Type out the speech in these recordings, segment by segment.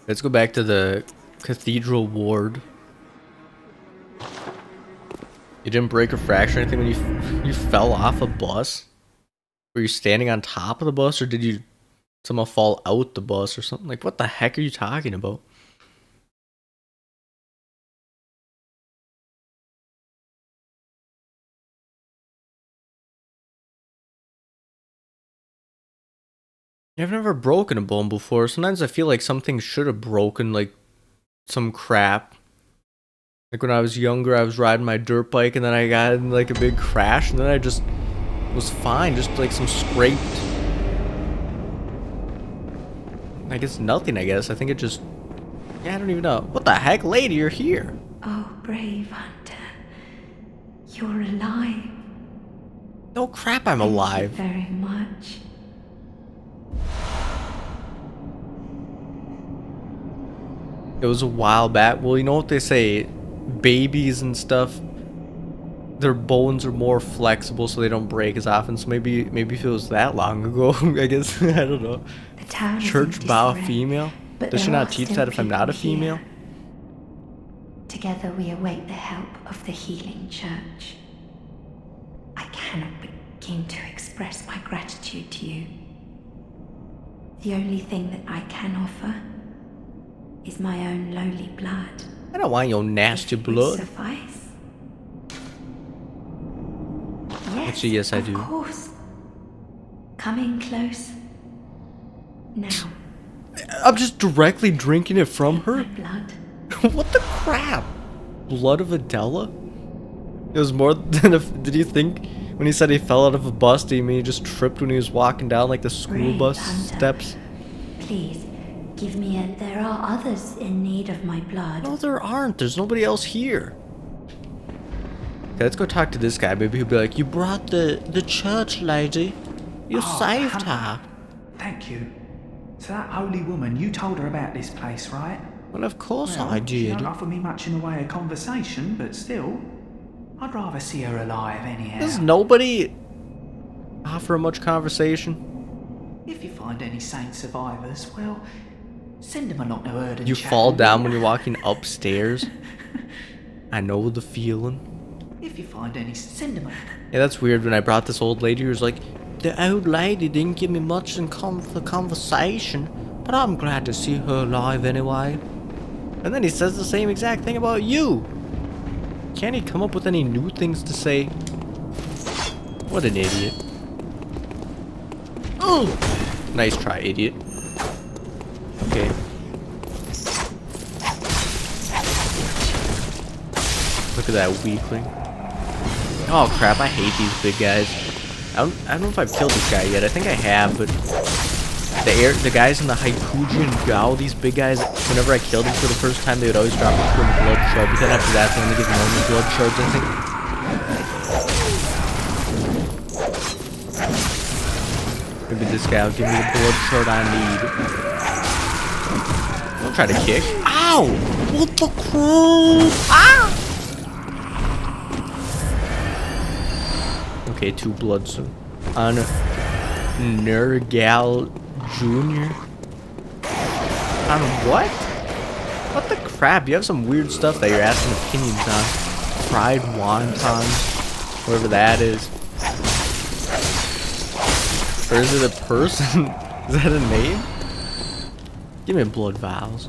Let's go back to the cathedral ward. You didn't break or fracture anything when you fell off a bus? Were you standing on top of the bus, or did you somehow fall out the bus or something? Like, what the heck are you talking about? I've never broken a bone before. Sometimes I feel like something should have broken, like some crap. Like when I was younger, I was riding my dirt bike and then I got in like a big crash and then I just was fine, just like some scraped. I guess nothing, I guess. I think it just... Yeah, I don't even know. What the heck, lady, you're here. Oh, brave hunter. You're alive. No crap, I'm Thank alive. you very much. It was a while back. Well, you know what they say? Babies and stuff, their bones are more flexible so they don't break as often. So maybe if it was that long ago, I guess. I don't know. The town Church bow female? Does she not teach that if I'm not a female? Here. Together we await the help of the healing church. I cannot begin to express my gratitude to you. The only thing that I can offer is my own lowly blood. I don't want your nasty If it would blood. suffice. Yes, Actually, yes, I do. Of course. Come in close. Now. I'm just directly drinking it from her? My blood. What the crap? Blood of Adela? It was more than a... Did you think when he said he fell out of a bus, do you mean he just tripped when he was walking down like the school Brave bus hunter. steps? Please, give me a... There are others in need of my blood. No, there aren't. There's nobody else here. Okay, let's go talk to this guy. Maybe he'll be like, you brought the church lady. You saved her. Thank you. So that holy woman, you told her about this place, right? Well, of course Well, I she did. don't offer me much in the way of conversation, but still, I'd rather see her alive anyhow. Does nobody offer much conversation? If you find any saint survivors, well, send them along to Erden. You fall down when you're walking upstairs. I know the feeling. If you find any, send them. Yeah, that's weird. When I brought this old lady who was like, the old lady didn't give me much in the conversation, but I'm glad to see her alive anyway. And then he says the same exact thing about you. Can't he come up with any new things to say? What an idiot. Oh! Nice try, idiot. Okay. Look at that weakling. Oh crap, I hate these big guys. I don't know if I've killed this guy yet. I think I have, but the guys in the Hypogean Gao, these big guys, whenever I killed them for the first time, they would always drop a twin blood shard, but then after that they only give normal blood shards, I think. Maybe this guy will give me the blood shard I need. Don't try to kick. Ow! What the crap? Ah! Okay, 2 bloods on Nergal Jr. On what? What the crap? You have some weird stuff that you're asking opinions on. Fried wontons, whatever that is. Or is it a person? Is that a name? Give me blood vials.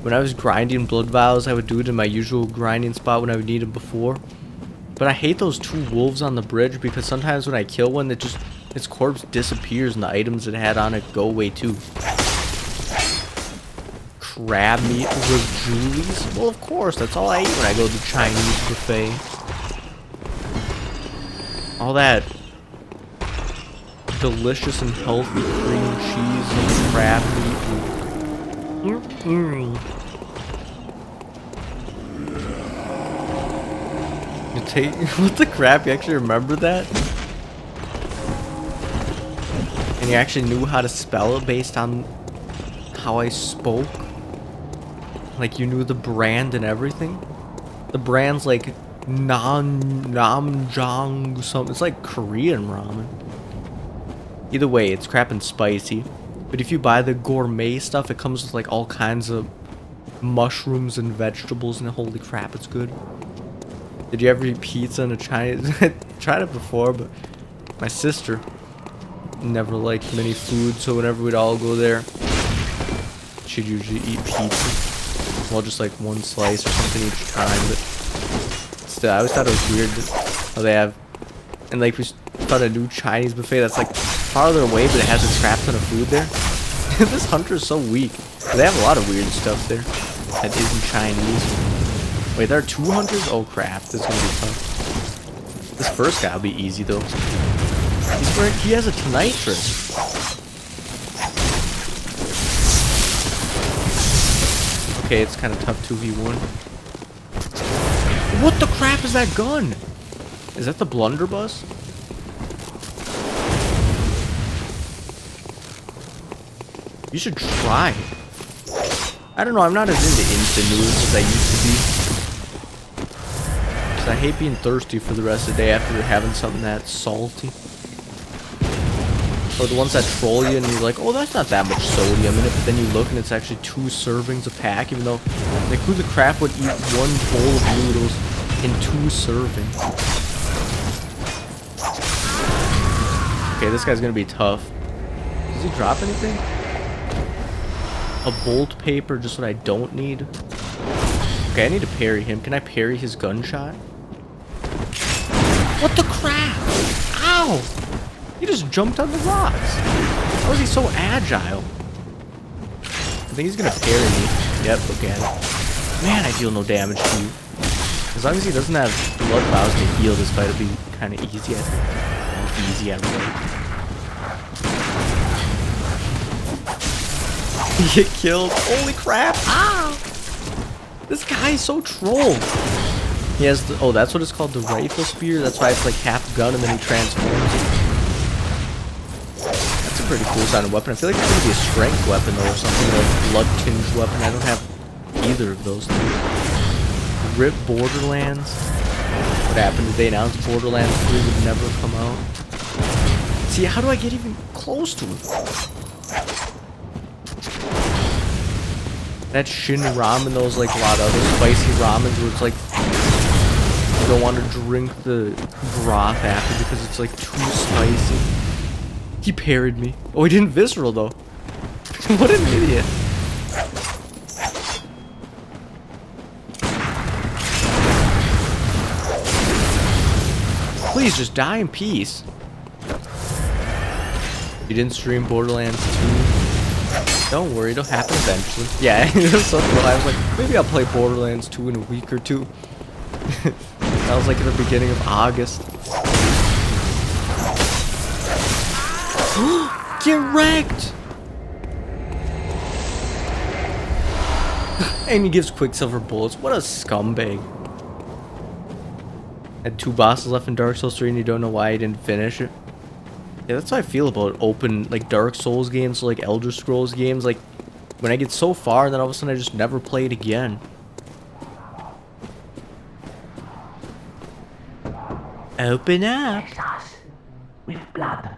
When I was grinding blood vials, I would do it in my usual grinding spot when I would need them before. But I hate those 2 wolves on the bridge because sometimes when I kill one, its corpse disappears and the items it had on it go away too. Crab meat with Julie's? Well, of course, that's all I eat when I go to the Chinese buffet. All that delicious and healthy cream cheese and crab meat. What the crap? You actually remember that? And you actually knew how to spell it based on how I spoke? Like you knew the brand and everything? The brand's like Namjang something. It's like Korean ramen. Either way, it's crap and spicy. But if you buy the gourmet stuff, it comes with like all kinds of mushrooms and vegetables, and holy crap, it's good. Did you ever eat pizza in a Chinese? I tried it before, but my sister never liked many food, so whenever we'd all go there, she'd usually eat pizza. Well, just like one slice or something each time, but still, I always thought it was weird how they have, and like we found a new Chinese buffet that's like farther away, but it has a crap ton of food there. This hunter is so weak. They have a lot of weird stuff there that isn't Chinese. Wait, there are 2 hunters? Oh crap, this is gonna be tough. This first guy will be easy though. He has a Tonitrus. Okay, it's kind of tough 2v1. What the crap is that gun? Is that the blunderbuss? You should try. I don't know, I'm not as into instant noodles as I used to be. Because I hate being thirsty for the rest of the day after having something that's salty. Or the ones that troll you and you're like, oh, that's not that much sodium in it, but then you look and it's actually 2 servings a pack, even though, like, who the crap would eat 1 bowl of noodles in 2 servings? Okay, this guy's gonna be tough. Does he drop anything? A bolt paper, just what I don't need. Okay, I need to parry him. Can I parry his gunshot? What the crap? Ow! He just jumped on the rocks. How is he so agile? I think he's gonna parry me. Yep, look at it. Man, I deal no damage to you. As long as he doesn't have blood vials to heal, this fight will be kind of easy, I think. Well, easy, I don't know. Get killed. Holy crap. Ah! This guy is so troll. He has the, oh, that's what it's called, the rifle spear. That's why it's like half gun and then he transforms it. That's a pretty cool sounding weapon. I feel like it's gonna be a strength weapon though, or something like blood tinged weapon. I don't have either of those things. RIP Borderlands. What happened? Did they announce Borderlands 3 would never come out? See, how do I get even close to it? That Shin Ramen, those like a lot of other spicy ramens where it's like you don't want to drink the broth after because it's like too spicy. He parried me. Oh, he didn't visceral though. What an idiot. Please just die in peace. You didn't stream Borderlands 2? Don't worry, it'll happen eventually. Yeah, it was so cool. I was like, maybe I'll play Borderlands 2 in a week or 2. That was like at the beginning of August. Get wrecked! And he gives Quicksilver bullets. What a scumbag. Had 2 bosses left in Dark Souls 3 and you don't know why I didn't finish it. Yeah, that's how I feel about open, like, Dark Souls games, like Elder Scrolls games. Like, when I get so far, and then all of a sudden I just never play it again. Open up! Bless us with blood.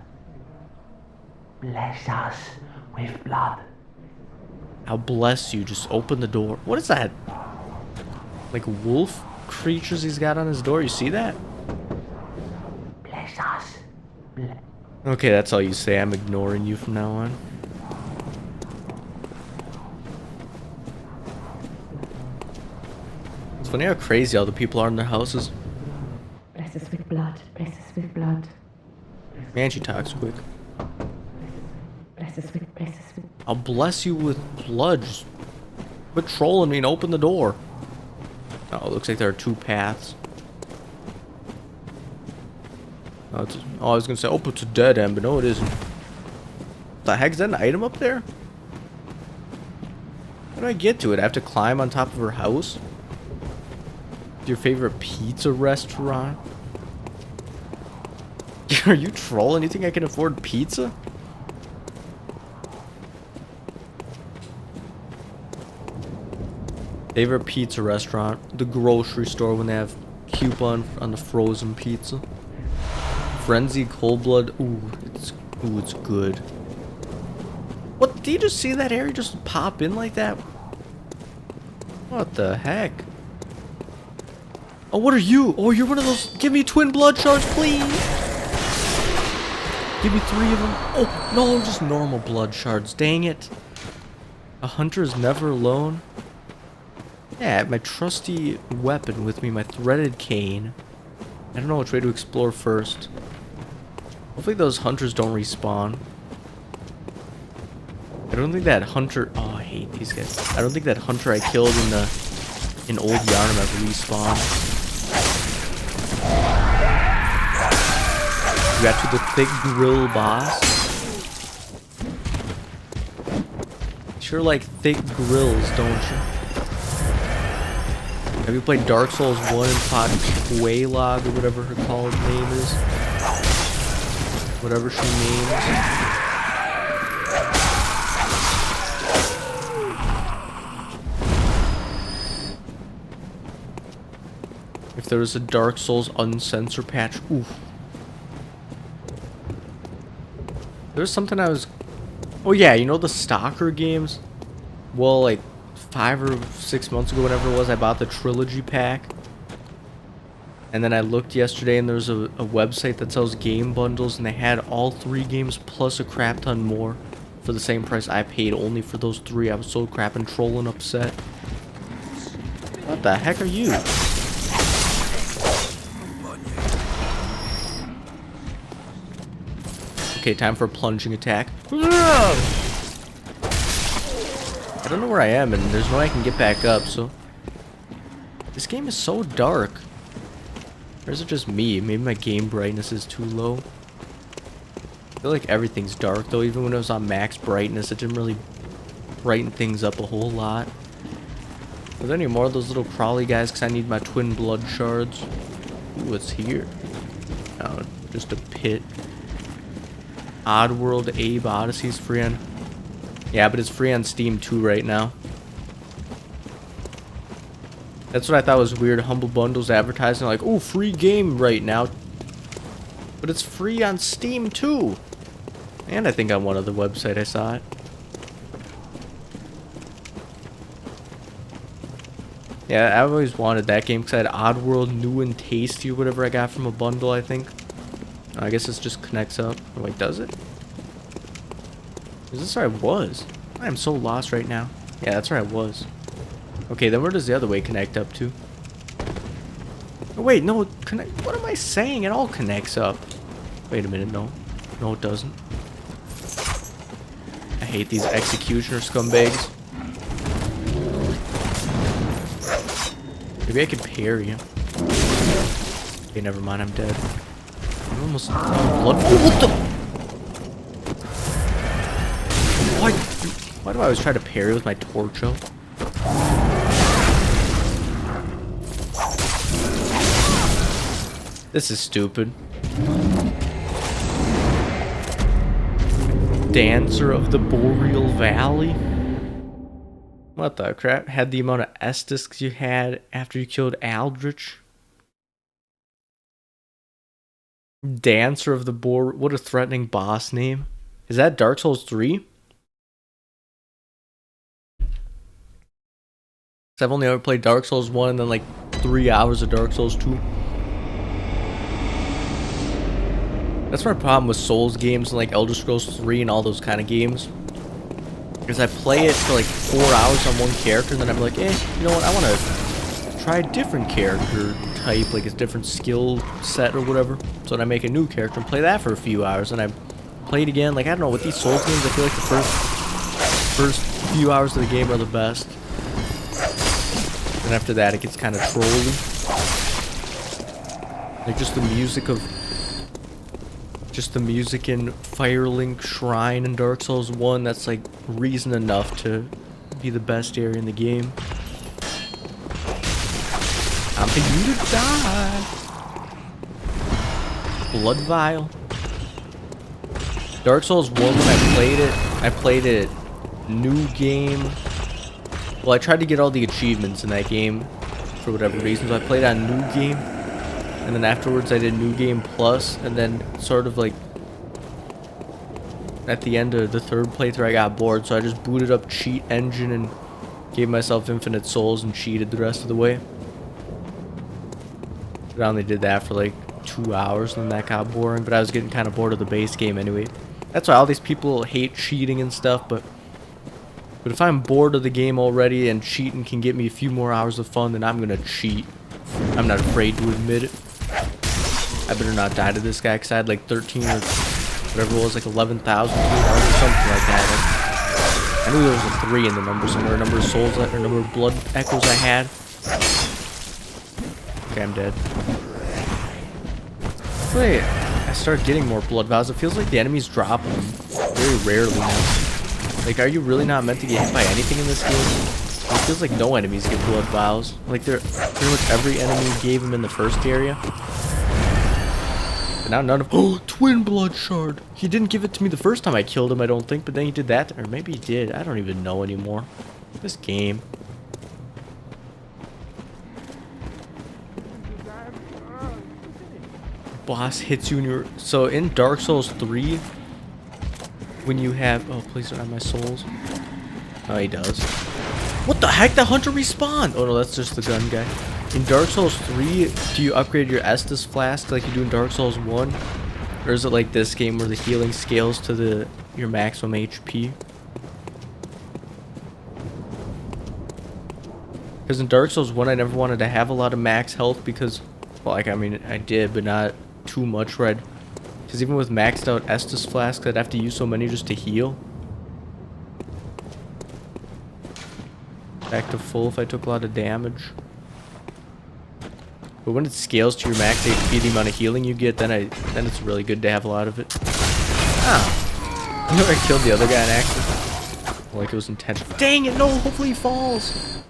Bless us with blood. I'll bless you, just open the door. What is that? Like wolf creatures he's got on his door, you see that? Bless us. Okay, that's all you say. I'm ignoring you from now on. It's funny how crazy all the people are in their houses. Bless us with blood. Bless us with blood. Man, she talks quick. Bless us with. Bless us with. I'll bless you with blood. Just quit trolling me and open the door. Oh, it looks like there are 2 paths. Oh, I was gonna say, oh, it's a dead end, but no, it isn't. What the heck, is that an item up there? How do I get to it? I have to climb on top of her house? Your favorite pizza restaurant? Are you trolling? You think I can afford pizza? Favorite pizza restaurant? The grocery store when they have coupon on the frozen pizza. Frenzy cold blood. Ooh, it's good. What? Did you just see that area just pop in like that? What the heck? Oh, what are you? Oh, you're one of those. Give me twin blood shards, please. Give me 3 of them. Oh, no, just normal blood shards. Dang it. A hunter is never alone. Yeah, I have my trusty weapon with me, my threaded cane. I don't know which way to explore first. Hopefully those hunters don't respawn. I don't think that hunter... Oh, I hate these guys. I don't think that hunter I killed in Old Yarnum ever respawned. We got to the thick grill boss. Sure like thick grills, don't you? Have you played Dark Souls 1 and fought Quaylog or whatever her called name is? Whatever she names. If there was a Dark Souls uncensored patch, oof. There's something I was... Oh yeah, you know the Stalker games? Well, like 5 or 6 months ago, whatever it was, I bought the trilogy pack. And then I looked yesterday and there was a website that sells game bundles and they had all 3 games plus a crap ton more for the same price I paid only for those 3. I was so crap and trolling upset. What the heck are you? Okay, time for a plunging attack. I don't know where I am, and there's no way I can get back up, so... This game is so dark. Or is it just me? Maybe my game brightness is too low. I feel like everything's dark, though. Even when it was on max brightness, it didn't really brighten things up a whole lot. Are there any more of those little crawly guys? Because I need my twin blood shards. Ooh, what's here? Oh, just a pit. Oddworld Abe Odyssey's free on... Yeah, but it's free on Steam too right now. That's what I thought was weird. Humble Bundles advertising like, oh, free game right now. But it's free on Steam too. And I think on one other website I saw it. Yeah, I've always wanted that game because I had Oddworld New and Tasty or whatever I got from a bundle, I think. I guess this just connects up. Oh, wait, does it? Is this where I was? I am so lost right now. Yeah, that's where I was. Okay, then where does the other way connect up to? Oh, wait, no, connect. What am I saying? It all connects up. Wait a minute, no. No, it doesn't. I hate these executioner scumbags. Maybe I could parry him. Okay, never mind, I'm dead. I'm almost blood. Oh, what the? Why do I always try to parry with my torcho? This is stupid. Dancer of the Boreal Valley? What the crap? Had the amount of S discs you had after you killed Aldrich? Dancer of the Boreal... What a threatening boss name. Is that Dark Souls 3? I've only ever played Dark Souls 1 and then like 3 hours of Dark Souls 2. That's my problem with Souls games and like Elder Scrolls 3 and all those kind of games. Because I play it for like 4 hours on one character and then I'm like, you know what, I want to try a different character type, like a different skill set or whatever. So then I make a new character and play that for a few hours and I play it again. Like, I don't know, with these Souls games, I feel like the first few hours of the game are the best. And after that, it gets kind of trolly. Like, just the music in Firelink Shrine and Dark Souls 1, that's like reason enough to be the best area in the game. Time for you to die. Blood Vial. Dark Souls 1, when I played it new game. Well, I tried to get all the achievements in that game for whatever reason, so I played on New Game, and then afterwards I did New Game Plus, and then sort of like at the end of the third playthrough I got bored, so I just booted up cheat engine and gave myself infinite souls and cheated the rest of the way. But I only did that for like 2 hours and then that got boring, but I was getting kind of bored of the base game anyway. That's why all these people hate cheating and stuff, but if I'm bored of the game already and cheating can get me a few more hours of fun, then I'm gonna cheat. I'm not afraid to admit it. I better not die to this guy because I had like 13 or whatever it was, like 11,000 or something like that. I knew there was a 3 in the number somewhere, number of souls or number of blood echoes I had. Okay, I'm dead. Hopefully I start getting more blood vials. It feels like the enemies drop them very rarely now. Like, are you really not meant to get hit by anything in this game? It feels like no enemies get blood vials. Like, pretty much every enemy gave them in the first area. But now none of— oh, twin blood shard! He didn't give it to me the first time I killed him, I don't think, but then he did that, or maybe he did. I don't even know anymore. This game. Boss hits you in your— so in Dark Souls 3, when you have— oh, please don't have my souls. Oh, he does. What the heck? The hunter respawned! Oh no, that's just the gun guy. In Dark Souls 3, do you upgrade your Estus flask like you do in Dark Souls 1? Or is it like this game where the healing scales to your maximum HP? Because in Dark Souls 1, I never wanted to have a lot of max health because— well, like, I mean, I did, but not too much, right? Because even with maxed out Estus flasks, I'd have to use so many just to heal. Back to full if I took a lot of damage. But when it scales to your max HP, the amount of healing you get, then it's really good to have a lot of it. Ah! I know I killed the other guy in accident. Like it was intentional. Dang it, no! Hopefully he falls!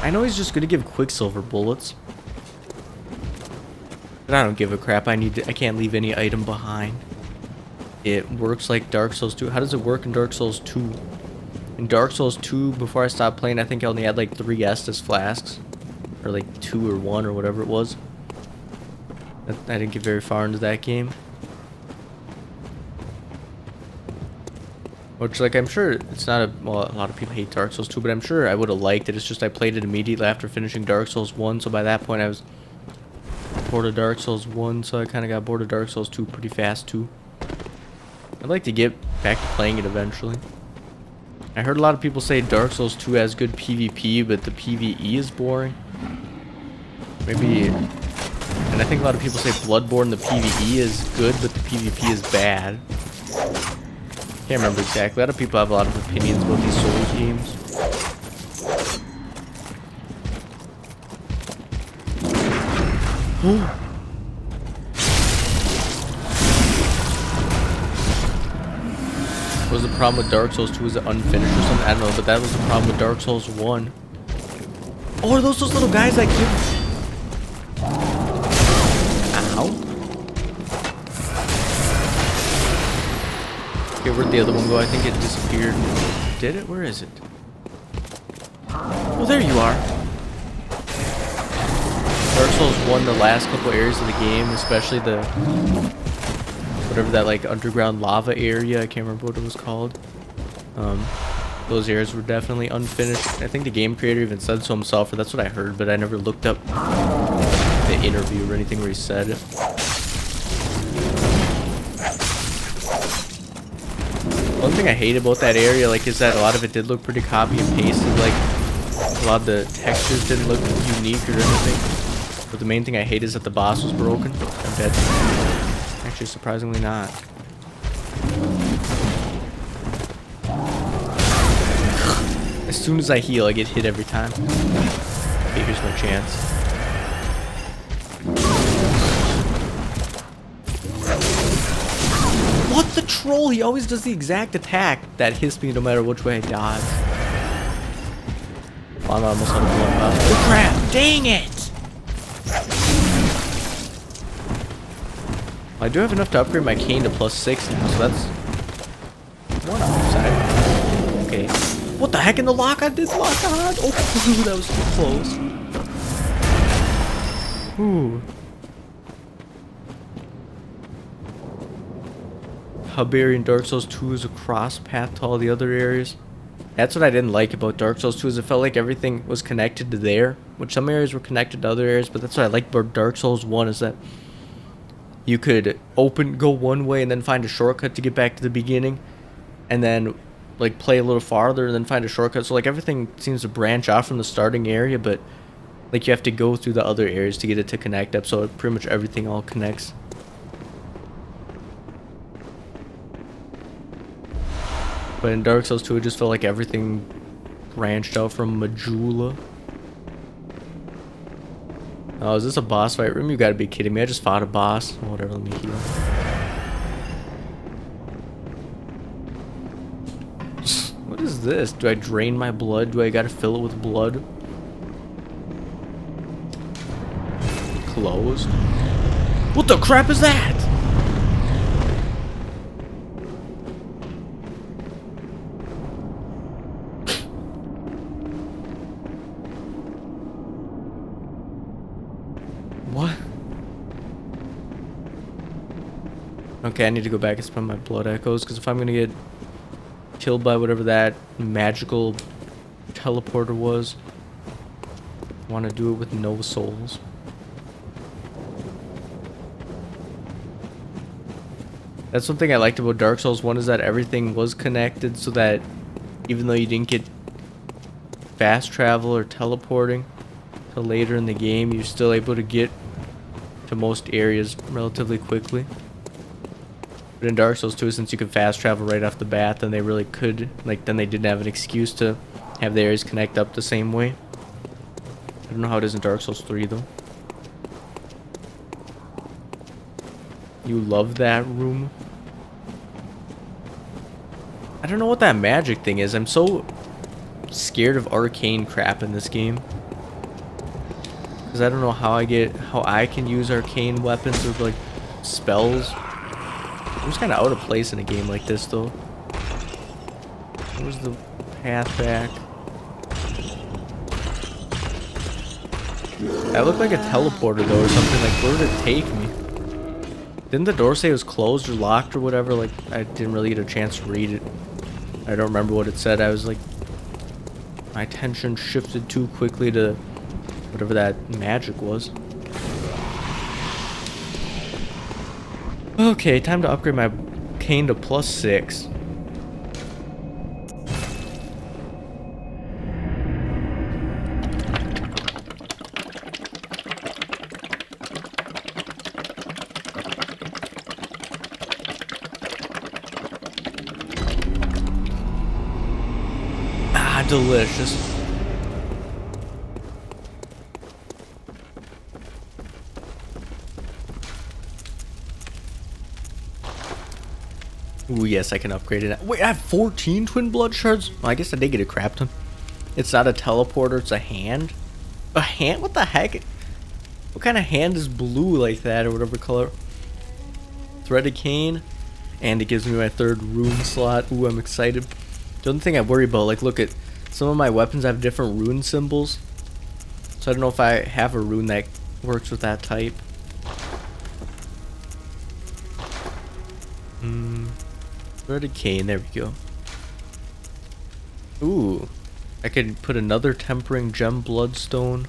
I know he's just gonna give Quicksilver bullets. But I don't give a crap. I can't leave any item behind. It works like Dark Souls 2. How does it work in Dark Souls 2? In Dark Souls 2, before I stopped playing, I think I only had like 3 Estus flasks. Or like 2 or 1 or whatever it was. I didn't get very far into that game. Which, like, I'm sure it's not well, a lot of people hate Dark Souls 2, but I'm sure I would have liked it. It's just I played it immediately after finishing Dark Souls 1, so by that point I was bored of Dark Souls 1, so I kind of got bored of Dark Souls 2 pretty fast too. I'd like to get back to playing it eventually. I heard a lot of people say Dark Souls 2 has good PvP, but the PvE is boring. Maybe... and I think a lot of people say Bloodborne, the PvE is good, but the PvP is bad. Can't remember exactly. A lot of people have a lot of opinions about these Souls games. What was the problem with Dark Souls 2? Was it unfinished or something? I don't know, but that was the problem with Dark Souls 1. Oh, are those little guys that give... ow. Okay, where'd the other one go? I think it disappeared. Did it? Where is it? Oh, there you are. Dark Souls 1, the last couple areas of the game, especially the... whatever that, like, underground lava area, I can't remember what it was called. Those areas were definitely unfinished. I think the game creator even said so himself, or that's what I heard, but I never looked up the interview or anything where he said it. One thing I hate about that area, like, is that a lot of it did look pretty copy and pasted. Like, a lot of the textures didn't look unique or anything. But the main thing I hate is that the boss was broken. I'm dead. Actually, surprisingly not. As soon as I heal, I get hit every time. Okay, here's my chance. What the troll? He always does the exact attack that hits me no matter which way I dodge. Well, I'm almost on the blood vial. Oh crap! Dang it! Well, I do have enough to upgrade my cane to +6 now, so that's one upside. Okay. What the heck in the lock? I did lock on! Oh, that was too close. Ooh. hub area in Dark Souls 2 is a cross path to all the other areas. That's what I didn't like about Dark Souls 2 is it felt like everything was connected to there, which some areas were connected to other areas, but that's what I liked about Dark Souls 1 is that you could go one way and then find a shortcut to get back to the beginning, and then like play a little farther and then find a shortcut. So like everything seems to branch off from the starting area, but like you have to go through the other areas to get it to connect up, so pretty much everything all connects. But in Dark Souls 2 it just felt like everything branched out from Majula. Oh, is this a boss fight room? You gotta be kidding me. I just fought a boss. Whatever, let me heal. What is this? Do I drain my blood? Do I gotta fill it with blood? Closed. What the crap is that? What? Okay, I need to go back and spend my blood echoes, because if I'm gonna get killed by whatever that magical teleporter was, I want to do it with no souls. That's one thing I liked about Dark Souls 1 is that everything was connected, so that even though you didn't get fast travel or teleporting till later in the game, you're still able to get to most areas relatively quickly. But in Dark Souls 2, since you could fast travel right off the bat, then they really could, like, then they didn't have an excuse to have the areas connect up the same way. I don't know how it is in Dark Souls 3 though. You love that room? I don't know what that magic thing is. I'm so scared of arcane crap in this game. Because I don't know how I can use arcane weapons or like spells. I'm just kind of out of place in a game like this though. Where's the path back? That looked like a teleporter though or something. Like, where did it take me? Didn't the door say it was closed or locked or whatever? Like, I didn't really get a chance to read it. I don't remember what it said. I was like, my attention shifted too quickly to whatever that magic was. Okay, time to upgrade my cane to +6. Delicious. Ooh, yes, I can upgrade it. Wait, I have 14 twin blood shards? Well, I guess I did get a crap ton. It's not a teleporter, it's a hand. A hand? What the heck? What kind of hand is blue like that or whatever color? Threaded cane. And it gives me my 3rd rune slot. Ooh, I'm excited. The only thing I worry about, like, look at some of my weapons have different rune symbols. So I don't know if I have a rune that works with that type. Threaded cane, there we go. Ooh. I could put another tempering gem bloodstone.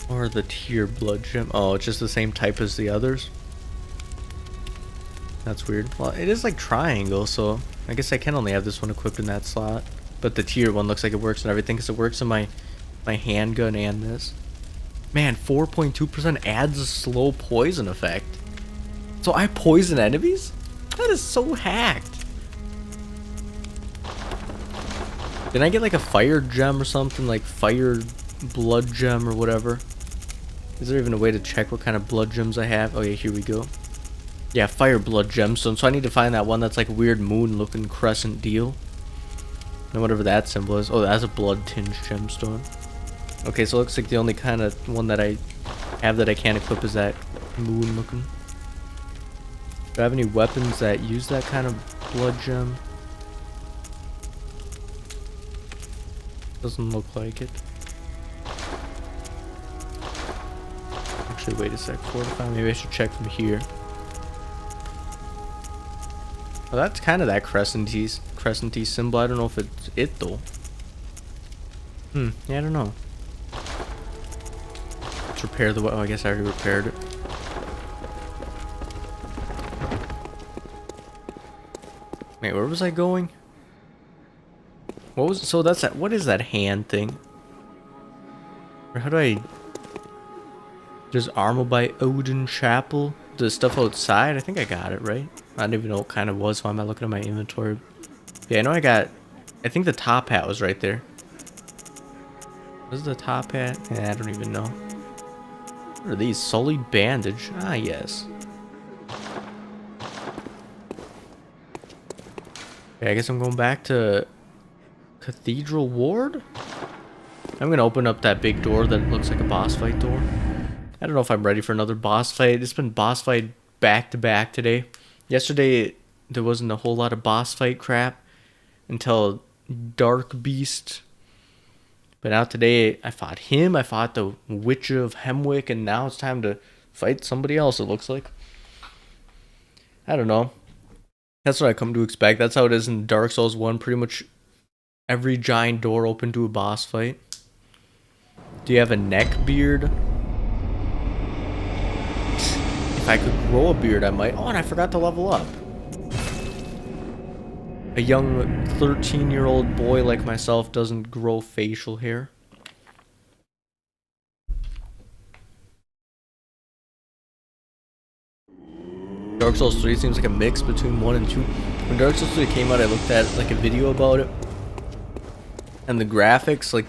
Or the tier blood gem. Oh, it's just the same type as the others. That's weird. Well, it is like triangle, so I guess I can only have this one equipped in that slot. But the tier one looks like it works and everything, because it works in my handgun and this. Man, 4.2% adds a slow poison effect. So I poison enemies? That is so hacked. Did I get like a fire gem or something? Like fire blood gem or whatever? Is there even a way to check what kind of blood gems I have? Oh yeah, here we go. Yeah, fire blood gemstone. So I need to find that one that's like a weird moon looking crescent deal. And whatever that symbol is. Oh, that's a blood tinged gemstone. Okay, so it looks like the only kind of one that I have that I can't equip is that moon looking. Do I have any weapons that use that kind of blood gem? Doesn't look like it. Actually, wait a sec. Fortify. Maybe I should check from here. Well, that's kind of that crescent-y symbol. I don't know if it's it though. Yeah, I don't know. Let's repair the. Oh, I guess I already repaired it. Wait, where was I going? What was so that's that? What is that hand thing? Or how do I? Just armor by Odin Chapel. The stuff outside. I think I got it right. I don't even know what kind of was. Why am I looking at my inventory? Yeah, I know I got. I think the top hat was right there. Was the top hat? Yeah, I don't even know. What are these? Sullied bandage. Ah, yes. Okay, I guess I'm going back to Cathedral Ward. I'm gonna open up that big door that looks like a boss fight door. I don't know if I'm ready for another boss fight. It's been boss fight back to back today. Yesterday there wasn't a whole lot of boss fight crap until Dark Beast. But now today I fought him, I fought the Witch of Hemwick, and now it's time to fight somebody else, it looks like. I don't know. That's what I come to expect. That's how it is in Dark Souls 1. Pretty much every giant door open to a boss fight. Do you have a neck beard? If I could grow a beard, I might. Oh, and I forgot to level up. A young 13-year-old boy like myself doesn't grow facial hair. Dark Souls 3 seems like a mix between 1 and 2. When Dark Souls 3 came out, I looked at like a video about it. And the graphics, like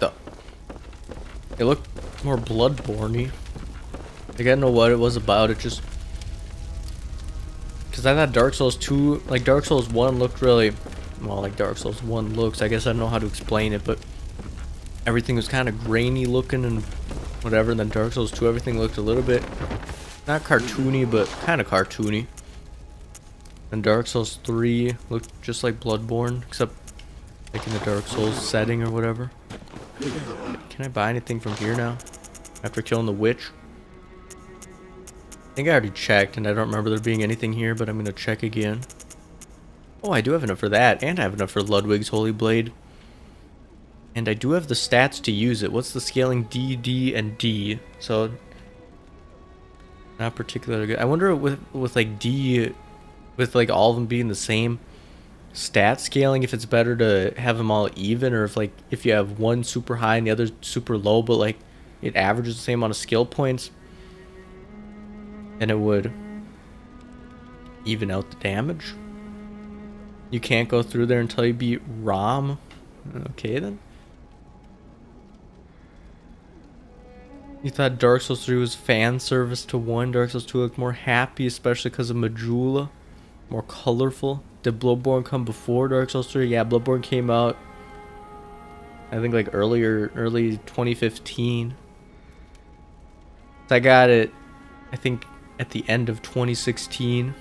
they looked more Bloodborne-y. Like, I don't know what it was about, it just... Because I thought Dark Souls 2, like Dark Souls 1 looked really... Well, like Dark Souls 1 looks, I guess I don't know how to explain it, but... Everything was kind of grainy looking and whatever, and then Dark Souls 2, everything looked a little bit... Not cartoony, but kind of cartoony. And Dark Souls 3 looked just like Bloodborne, except like in the Dark Souls setting or whatever. Can I buy anything from here now? After killing the witch? I think I already checked and I don't remember there being anything here, but I'm gonna check again. Oh, I do have enough for that, and I have enough for Ludwig's Holy Blade. And I do have the stats to use it. What's the scaling? D, D, and D. So, not particularly good. I wonder with like D, with like all of them being the same stat scaling, if it's better to have them all even, or if you have one super high and the other super low, but like it averages the same amount of skill points, and it would even out the damage. You can't go through there until you beat Rom. Okay then. You thought Dark Souls 3 was fan service to 1. Dark Souls 2 looked more happy, especially because of Majula. More colorful. Did Bloodborne come before Dark Souls 3? Yeah, Bloodborne came out, I think like early 2015. So I got it, I think, at the end of 2016.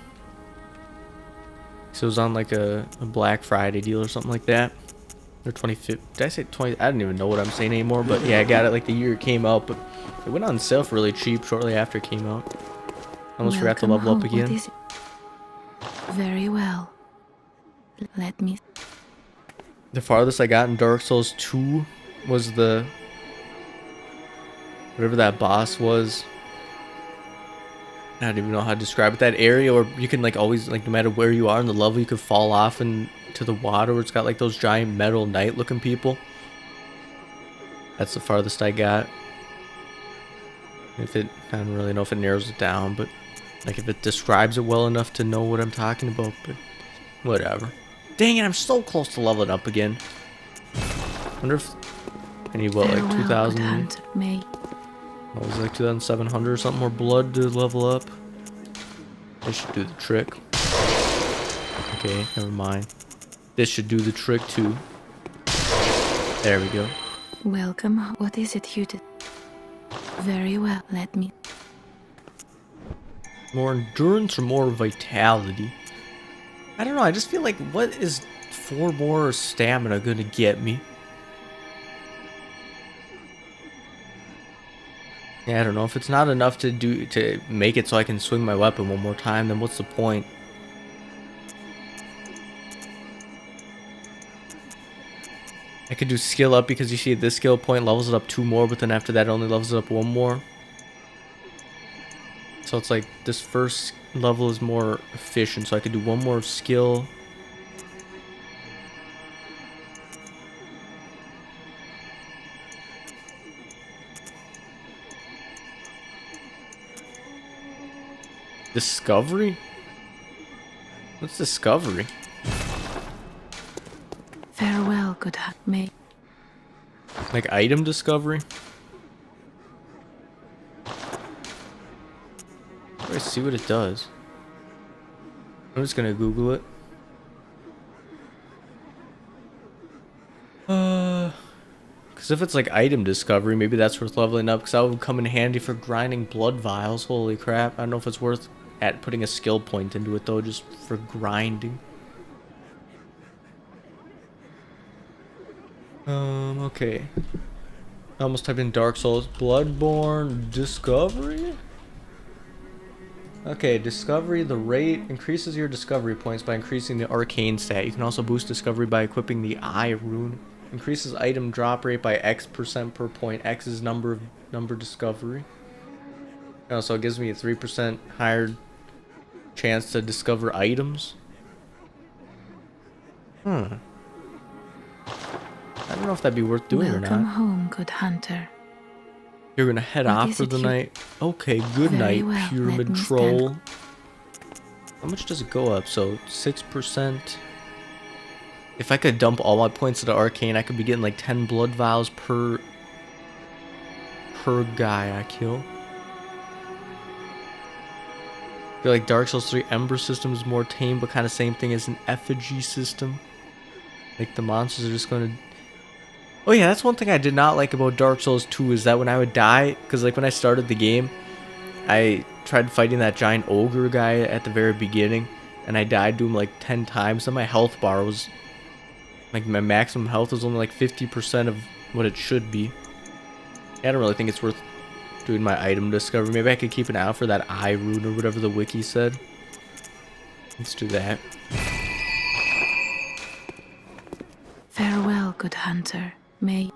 So it was on like a Black Friday deal or something like that. Or 2015. Did I say 20? I don't even know what I'm saying anymore. But yeah, I got it like the year it came out. But it went on sale for really cheap shortly after it came out. I almost forgot to level up again. Very well. Let me... The farthest I got in Dark Souls 2 was the... whatever that boss was. I don't even know how to describe it. That area where you can like always, like no matter where you are in the level, you could fall off into the water where it's got like those giant metal knight looking people. That's the farthest I got. I don't really know if it narrows it down, but like if it describes it well enough to know what I'm talking about, but whatever. Dang it, I'm so close to leveling up again. Wonder if I need what, like 2,000? What was it, like 2,700 or something more blood to level up? This should do the trick. Okay, never mind. This should do the trick too. There we go. Welcome. What is it you did? Very well. Let me... More endurance or more vitality? I don't know, I just feel like, what is 4 more stamina gonna get me? Yeah, I don't know. If it's not enough to make it so I can swing my weapon one more time, then what's the point? I could do skill up because you see this skill point levels it up 2 more, but then after that it only levels it up 1 more. So it's like this first level is more efficient, so I could do 1 more of skill. Discovery? What's discovery? Farewell, good mate. Like item discovery? Let's see what it does. I'm just gonna Google it. Because if it's like item discovery, maybe that's worth leveling up. Because that would come in handy for grinding blood vials. Holy crap! I don't know if it's worth putting a skill point into it though, just for grinding. Okay. I almost typed in Dark Souls, Bloodborne, Discovery? Okay, Discovery, the rate increases your Discovery points by increasing the Arcane stat. You can also boost Discovery by equipping the Eye rune. Increases item drop rate by X% per point. X is number Discovery. Oh, so it gives me a 3% higher chance to discover items. I don't know if that'd be worth doing or Welcome not. home, good hunter. You're gonna head What off is for it the you- night. Okay, good Very night, well, pyramid let me troll. How much does it go up? So 6%. If I could dump all my points into arcane, I could be getting like 10 blood vials per guy I kill. I feel like Dark Souls 3 Ember system is more tame, but kind of same thing as an effigy system. Like the monsters are just gonna. Oh yeah, that's one thing I did not like about Dark Souls 2 is that when I would die, because like when I started the game, I tried fighting that giant ogre guy at the very beginning, and I died to him like 10 times, and my health bar was, like my maximum health was only like 50% of what it should be. I don't really think it's worth doing my item discovery. Maybe I could keep an eye out for that eye rune or whatever the wiki said. Let's do that. Farewell, good hunter. May